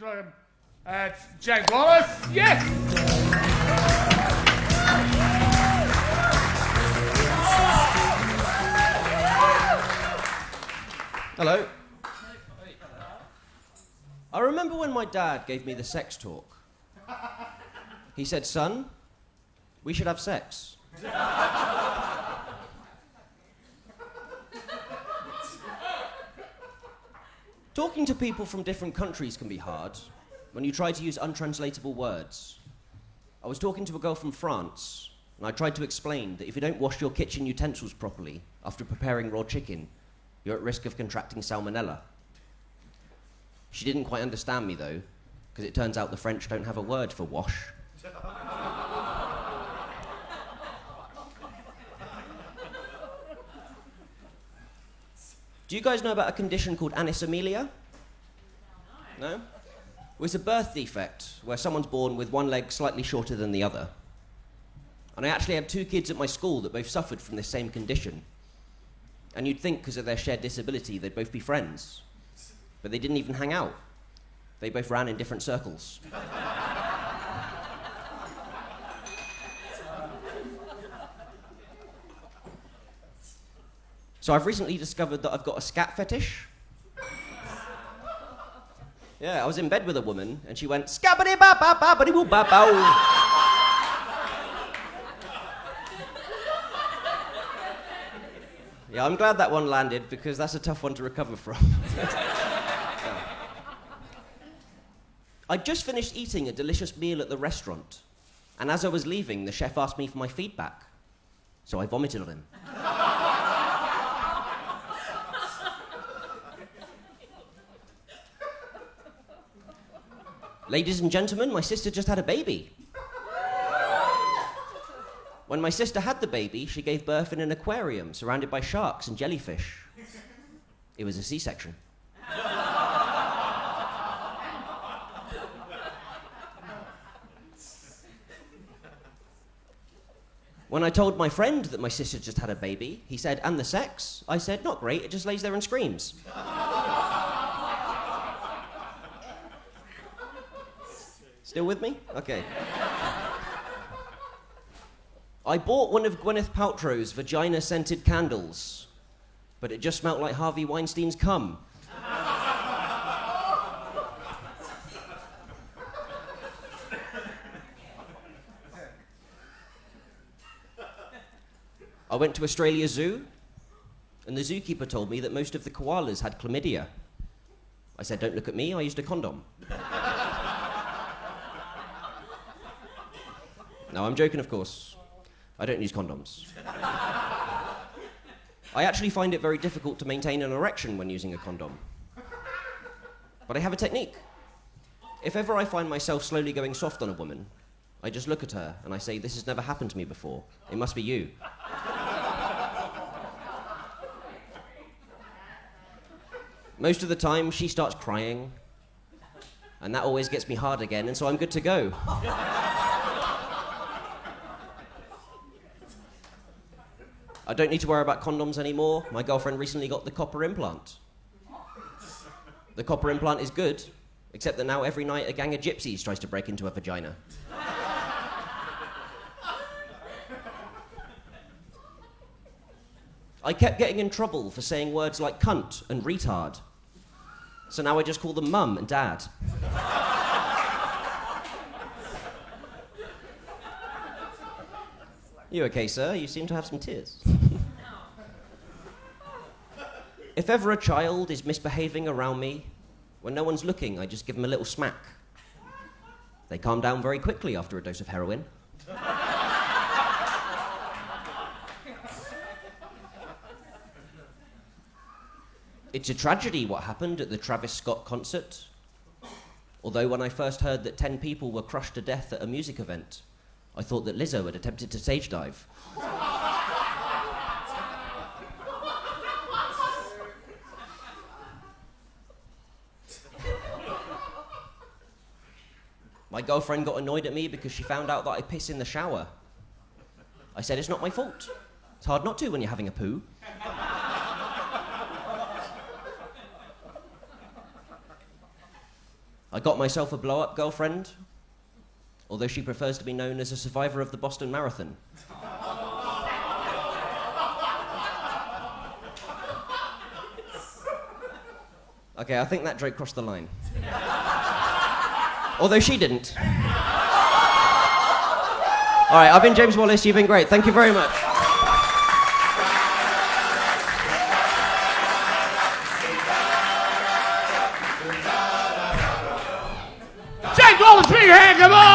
welcome James Wallace. Yes! Hello. I remember when my dad gave me the sex talk. He said, son, we should have sex. Talking to people from different countries can be hard when you try to use untranslatable words. I was talking to a girl from France, and I tried to explain that if you don't wash your kitchen utensils properly after preparing raw chicken, you're at risk of contracting salmonella. She didn't quite understand me, though, because it turns out the French don't have a word for wash. Do you guys know about a condition called anisomylia? No? Well, it's a birth defect where someone's born with one leg slightly shorter than the other. And I actually had 2 kids at my school that both suffered from this same condition. And you'd think because of their shared disability they'd both be friends. But they didn't even hang out. They both ran in different circles. So I've recently discovered that I've got a scat fetish. Yeah, I was in bed with a woman, and she went, scabbity-ba-ba-ba-ba-dee-boo-ba-bow. Yeah, I'm glad that one landed, because that's a tough one to recover from. I'd just finished eating a delicious meal at the restaurant, and as I was leaving, the chef asked me for my feedback. So I vomited on him. Ladies and gentlemen, my sister just had a baby. When my sister had the baby, she gave birth in an aquarium surrounded by sharks and jellyfish. It was a C-section. When I told my friend that my sister just had a baby, he said, and the sex? I said, not great, it just lays there and screams. Still with me? Okay. I bought one of Gwyneth Paltrow's vagina-scented candles, but it just smelled like Harvey Weinstein's cum. I went to Australia Zoo, and the zookeeper told me that most of the koalas had chlamydia. I said, don't look at me, I used a condom. No, I'm joking, of course. I don't use condoms. I actually find it very difficult to maintain an erection when using a condom. But I have a technique. If ever I find myself slowly going soft on a woman, I just look at her and I say, this has never happened to me before. It must be you. Most of the time, she starts crying, and that always gets me hard again, and so I'm good to go. I don't need to worry about condoms anymore. My girlfriend recently got the copper implant. The copper implant is good, except that now every night a gang of gypsies tries to break into her vagina. I kept getting in trouble for saying words like cunt and retard. So now I just call them mum and dad. You okay, sir? You seem to have some tears. If ever a child is misbehaving around me, when no one's looking, I just give them a little smack. They calm down very quickly after a dose of heroin. It's a tragedy what happened at the Travis Scott concert. Although when I first heard that 10 people were crushed to death at a music event, I thought that Lizzo had attempted to stage dive. My girlfriend got annoyed at me because she found out that I piss in the shower. I said, it's not my fault. It's hard not to when you're having a poo. I got myself a blow-up girlfriend, although she prefers to be known as a survivor of the Boston Marathon. Okay, I think that joke crossed the line. Although she didn't. All right, I've been James Wallace, you've been great. Thank you very much. James Wallace, big hand, come on!